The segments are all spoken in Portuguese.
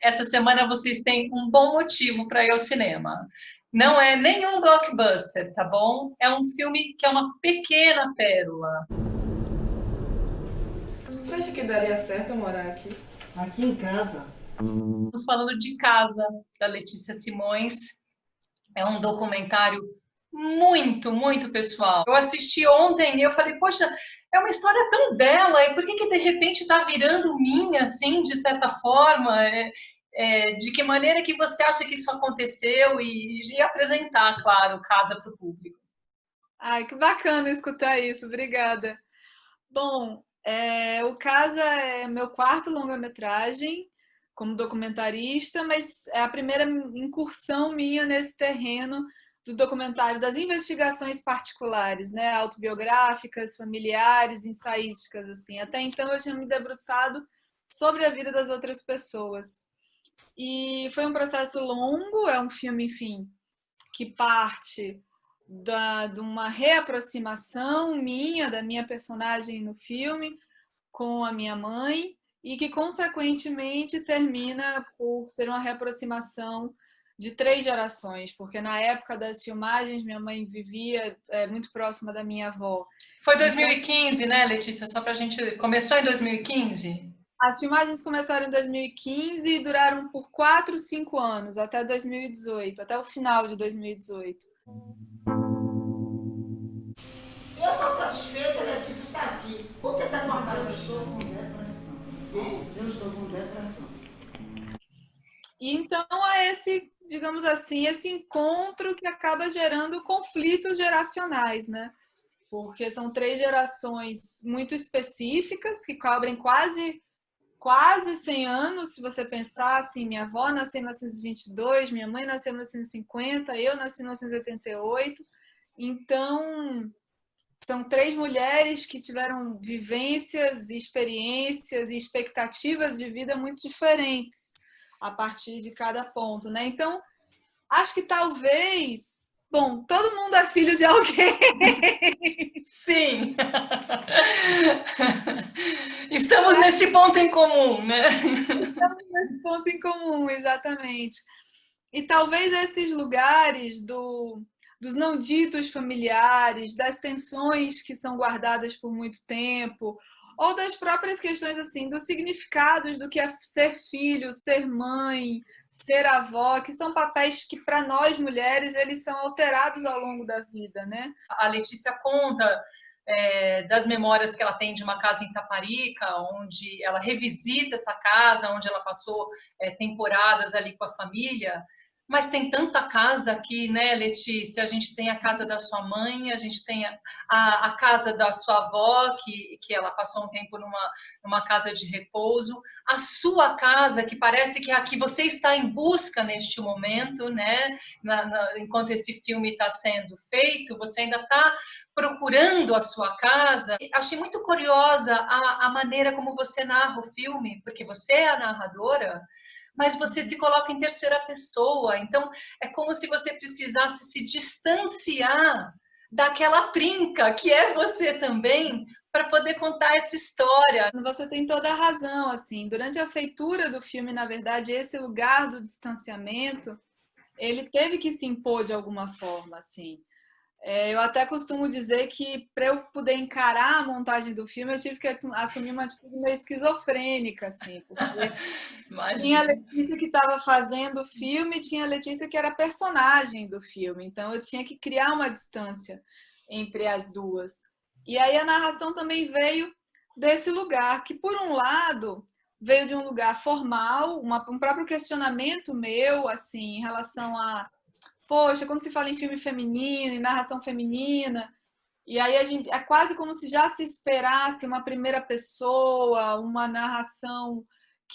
essa semana vocês têm um bom motivo para ir ao cinema. Não é nenhum blockbuster, tá bom? É um filme que é uma pequena pérola. Você acha que daria certo eu morar aqui? Aqui em casa. Estamos falando de Casa, da Letícia Simões. É um documentário muito pessoal. Eu assisti ontem e eu falei, poxa, é uma história tão bela, e por que de repente está virando minha, assim, de certa forma? De que maneira que você acha que isso aconteceu e apresentar, claro, Casa para o público? Ai, que bacana escutar isso, obrigada. Bom, o Casa é meu quarto longa-metragem como documentarista, mas é a primeira incursão minha nesse terreno do documentário, das investigações particulares, né, autobiográficas, familiares, ensaísticas, assim. Até então eu tinha me debruçado sobre a vida das outras pessoas. E foi um processo longo, é um filme, enfim, que parte de uma reaproximação minha, da minha personagem no filme, com a minha mãe, e que, consequentemente, termina por ser uma reaproximação de 3 gerações, porque na época das filmagens minha mãe vivia muito próxima da minha avó. Foi 2015, né, Letícia? Só para a gente... Começou em 2015? As filmagens começaram em 2015 e duraram por 4, 5 anos, até 2018, até o final de 2018. Eu estou satisfeita, a Letícia está aqui. Porque está com a... Eu estou com depressão. Eu estou com depressão. E então há esse, digamos assim, esse encontro que acaba gerando conflitos geracionais, né? Porque são 3 gerações muito específicas que cobrem quase 100 anos, se você pensar assim, minha avó nasceu em 1922, minha mãe nasceu em 1950, eu nasci em 1988. Então, são 3 mulheres que tiveram vivências, experiências e expectativas de vida muito diferentes a partir de cada ponto, né? Então, acho que talvez... Bom, todo mundo é filho de alguém. Sim! Estamos nesse ponto em comum, né? Estamos nesse ponto em comum, exatamente. E talvez esses lugares dos não ditos familiares, das tensões que são guardadas por muito tempo, ou das próprias questões assim, dos significados do que é ser filho, ser mãe, ser avó, que são papéis que para nós mulheres eles são alterados ao longo da vida, né? A Letícia conta das memórias que ela tem de uma casa em Taparica, onde ela revisita essa casa, onde ela passou temporadas ali com a família. Mas tem tanta casa aqui, né, Letícia? A gente tem a casa da sua mãe, a gente tem a casa da sua avó, que ela passou um tempo numa casa de repouso. A sua casa, que parece que é a que você está em busca neste momento, né? Enquanto esse filme está sendo feito, você ainda está procurando a sua casa. Achei muito curiosa a maneira como você narra o filme, porque você é a narradora, mas você se coloca em terceira pessoa. Então, é como se você precisasse se distanciar daquela trinca que é você também, para poder contar essa história. Você tem toda a razão, assim. Durante a feitura do filme, na verdade, esse lugar do distanciamento, ele teve que se impor de alguma forma, assim. Eu até costumo dizer que, para eu poder encarar a montagem do filme, eu tive que assumir uma atitude meio esquizofrênica, assim, porque tinha a Letícia que estava fazendo o filme, tinha a Letícia que era personagem do filme, então eu tinha que criar uma distância entre as duas. E aí a narração também veio desse lugar, que por um lado veio de um lugar formal, um próprio questionamento meu, assim, em relação a poxa, quando se fala em filme feminino, em narração feminina, e aí a gente, é quase como se já se esperasse uma primeira pessoa, uma narração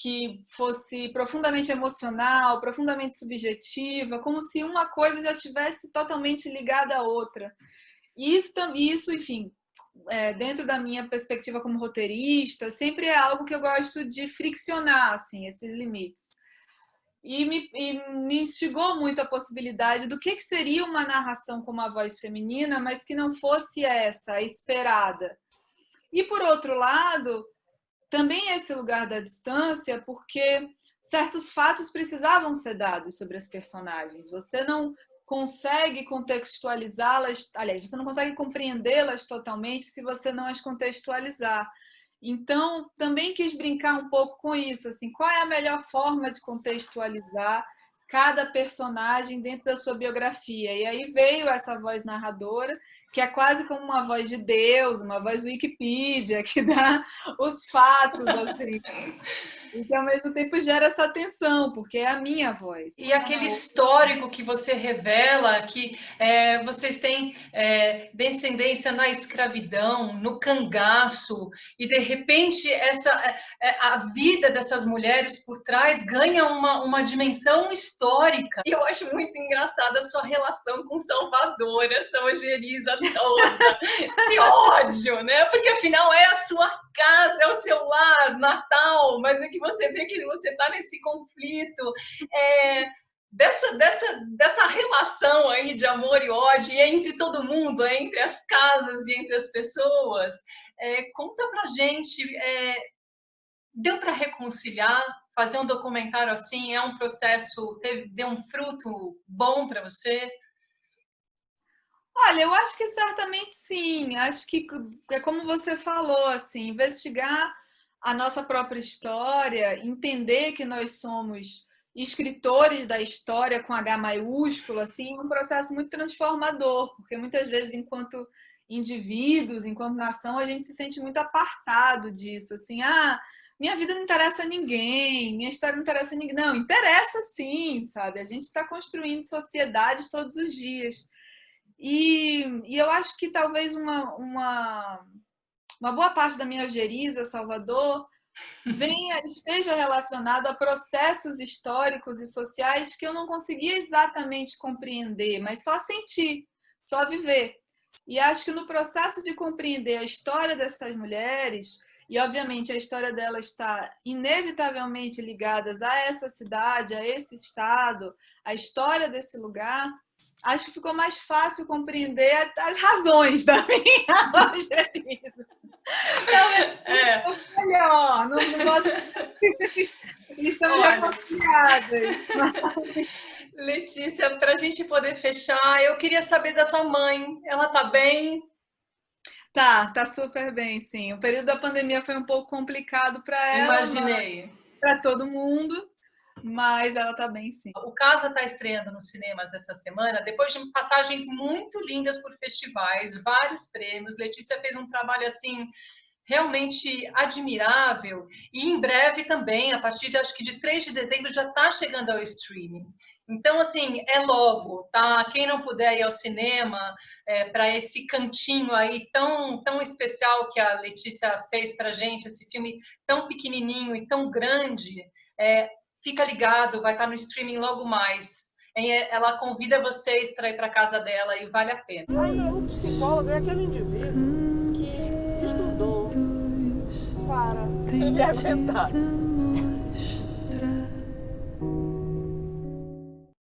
que fosse profundamente emocional, profundamente subjetiva, como se uma coisa já tivesse totalmente ligada à outra. E isso, enfim, dentro da minha perspectiva como roteirista, sempre é algo que eu gosto de friccionar, assim, esses limites. E me instigou muito a possibilidade do que seria uma narração com uma voz feminina, mas que não fosse essa, a esperada. E, por outro lado, também esse lugar da distância, porque certos fatos precisavam ser dados sobre as personagens. Você não consegue contextualizá-las, aliás, você não consegue compreendê-las totalmente se você não as contextualizar. Então, também quis brincar um pouco com isso, assim, qual é a melhor forma de contextualizar cada personagem dentro da sua biografia? E aí veio essa voz narradora, que é quase como uma voz de Deus, uma voz Wikipedia, que dá os fatos, assim. E que, ao mesmo tempo, gera essa tensão, porque é a minha voz. E aquele histórico que você revela, que vocês têm descendência na escravidão, no cangaço, e de repente a vida dessas mulheres por trás ganha uma dimensão histórica. E eu acho muito engraçada a sua relação com Salvador, essa ojeriza toda, esse ódio, né? Porque afinal é a sua casa, é o seu lar, Natal, mas é que você vê que você está nesse conflito dessa relação aí de amor e ódio, e é entre todo mundo, é entre as casas e entre as pessoas. Conta pra gente, deu para reconciliar? Fazer um documentário assim é um processo, deu um fruto bom para você? Olha, eu acho que certamente sim. Acho que é como você falou, assim, investigar a nossa própria história, entender que nós somos escritores da história com H maiúsculo, assim, é um processo muito transformador, porque muitas vezes, enquanto indivíduos, enquanto nação, a gente se sente muito apartado disso, assim, minha vida não interessa a ninguém, minha história não interessa a ninguém. Não, interessa sim, sabe? A gente está construindo sociedades todos os dias. E eu acho que talvez uma boa parte da minha ojeriza, Salvador, esteja relacionada a processos históricos e sociais que eu não conseguia exatamente compreender, mas só sentir, só viver. E acho que no processo de compreender a história dessas mulheres, e obviamente a história delas está inevitavelmente ligada a essa cidade, a esse estado, a história desse lugar, acho que ficou mais fácil compreender as razões da minha ojeriza. Então, melhor, não posso... Estamos reconciliadas. Letícia, para a gente poder fechar, eu queria saber da tua mãe. Ela tá bem? Tá super bem, sim. O período da pandemia foi um pouco complicado para ela. Imaginei. Para todo mundo, mas ela tá bem, sim. O Casa está estreando nos cinemas essa semana, depois de passagens muito lindas por festivais, vários prêmios. Letícia fez um trabalho assim realmente admirável, e em breve também, a partir de acho que de 3 de dezembro já está chegando ao streaming. Então, assim, é logo, tá? Quem não puder ir ao cinema, para esse cantinho aí tão especial que a Letícia fez pra gente, esse filme tão pequenininho e tão grande, fica ligado, vai estar no streaming logo mais. Ela convida vocês para ir para casa dela e vale a pena. Aí o psicólogo é aquele indivíduo que estudou para... Ele é aguentado.